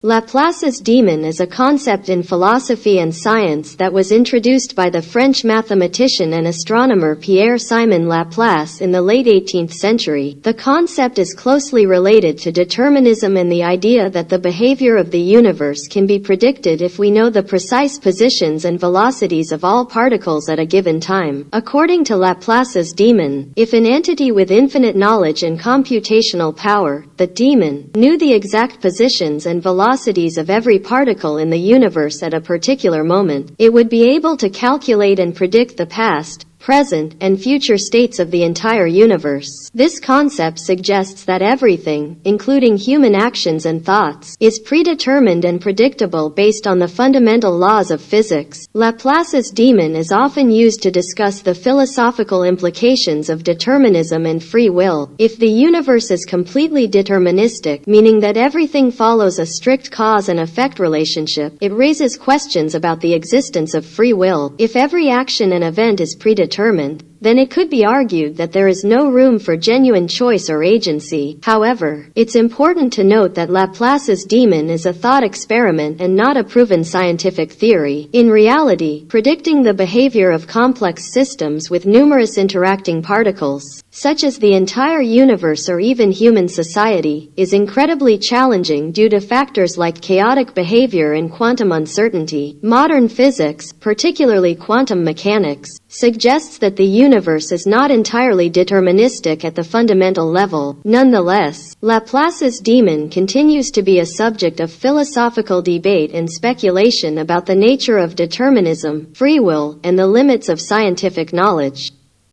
Laplace's demon is a concept in philosophy and science that was introduced by the French mathematician and astronomer Pierre-Simon Laplace in the late 18th century. The concept is closely related to determinism and the idea that the behavior of the universe can be predicted if we know the precise positions and velocities of all particles at a given time. According to Laplace's demon, if an entity with infinite knowledge and computational power, the demon, knew the exact positions and velocities of every particle in the universe at a particular moment, it would be able to calculate and predict the past, present, and future states of the entire universe. This concept suggests that everything, including human actions and thoughts, is predetermined and predictable based on the fundamental laws of physics. Laplace's demon is often used to discuss the philosophical implications of determinism and free will. If the universe is completely deterministic, meaning that everything follows a strict cause and effect relationship, it raises questions about the existence of free will. If every action and event is predetermined, then it could be argued that there is no room for genuine choice or agency. However, it's important to note that Laplace's demon is a thought experiment and not a proven scientific theory. In reality, predicting the behavior of complex systems with numerous interacting particles, such as the entire universe or even human society, is incredibly challenging due to factors like chaotic behavior and quantum uncertainty. Modern physics, particularly quantum mechanics, suggests that the universe is not entirely deterministic at the fundamental level. Nonetheless, Laplace's demon continues to be a subject of philosophical debate and speculation about the nature of determinism, free will, and the limits of scientific knowledge.